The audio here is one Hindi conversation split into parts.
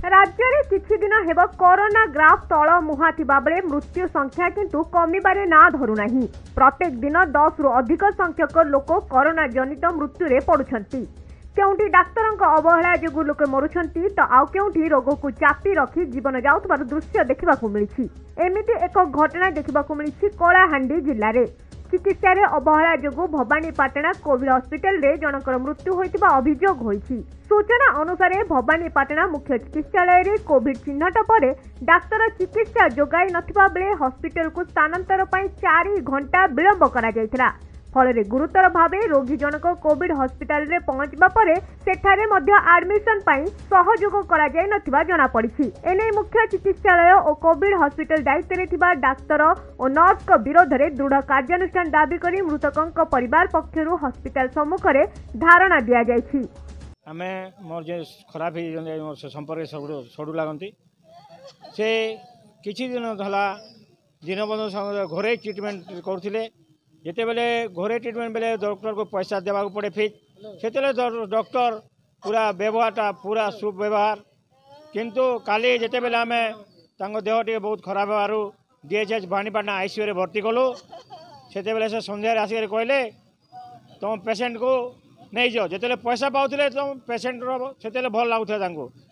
राज्य में किछि दिन हेब कोरोना ग्राफ तल मुहा थिबा बेले मृत्यु संख्या किंतु कमिबारे ना धरुना। प्रत्येक दिन 10 रु अधिक संख्यक लोक कोरोना जनित मृत्यु रे पड़ुछंती। केउंठी डाक्तरक अवहेला जोगु लोक मरुछंती तो आउ केउंठी रोग को चापी रखी जीवन जाउतबार दृश्य देखिबाकू मिलिछि। एमिति एक घटना देखिबाकू मिलिछि कलाहांडी जिल्ला रे। चिकित्सा रे अवहेला जोगु भवानीपाटना कोविड हॉस्पिटल रे जनकर मृत्यु होइतिबा अभियोग होइछि। सूचना अनुसार भवानीपाटना मुख्य चिकित्सालय रे कोविड चिन्हट पर डाक्तर चिकित्सा जोगाई नथिबा बेले हॉस्पिटल को स्थानांतर पई 4 घंटा विलंब करा जायतिला। फल गुरुतर भावे रोगी जनक कोविड हॉस्पिटल रे पहुंचबा परे सेठारे मध्य एडमिशन पई सहयोग करा जाय नथिबा जना पड़िछि। एने मुख्य चिकित्सालय और कोविड हॉस्पिटल दायित्व रे थिबा डाक्तर और नर्स को विरोध रे दृढ़ कार्यानुष्ठान दाबी करी मृतकक परिवार पक्षरु हॉस्पिटल सम्मुख रे धारणा दिया जायछि। आमे मोर जे खराब हे मोर से संपर्क सडू लागंती से किछि दिन धला दीनबंधु घरे ट्रीटमेंट करथिले। जेते बेले घरे ट्रीटमेंट बेले डॉक्टर को पैसा देवा पड़े फीस से डॉक्टर पूरा व्यवहारटा पूरा सुव्यवहार किंतु काली जेते बेले आमे तांको देह टे बहुत खराब हेबारु डीएचएच भवानीपाटना आईसीयू रे भर्ती कलु। सेते बेले से संध्यारे आसिक कहले तुम पेसेंट को नहीं जाओ। जिते पैसा पाते तुम पेसेंट से भल लगुला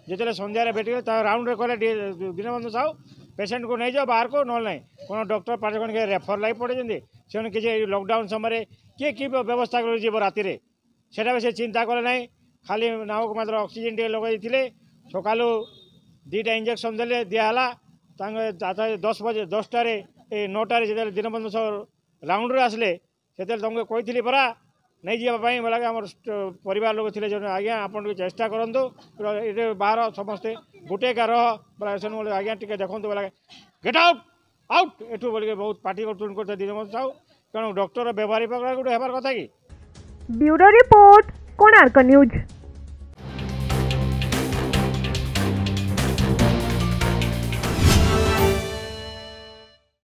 जिते संध्यारे भेटे राउंड रे कहले दीनबंधु साहू पेसेंट को नहीं जाओ बाहर को ना ना कौन डॉक्टर 5 जन के रेफर लगे पड़े से किसी लॉकडाउन समय किए व्यवस्था कर राति से से चिंता कले ना खाली नामक मात्र ऑक्सीजन टे लगे सकालू 2टा इंजेक्शन देले दिहला 10 बजे 10टार 9टार जो दीनबंधु साहू राउंड रे आसले से तुमको कही परा नहीं जावाई बोला आम परिवार लोग थे जो आज्ञा आप चेष्टा करूँ ये बाहर समस्ते गोटे का रह बोला आज्ञा टे देखूँ बोला गेट आउट आउट एठू बोल बहुत पार्टी कर दीनबंधु साहू कारण डॉक्टर व्यवहारिक गोटे हेबार कथा कि। Bureau report Konark news.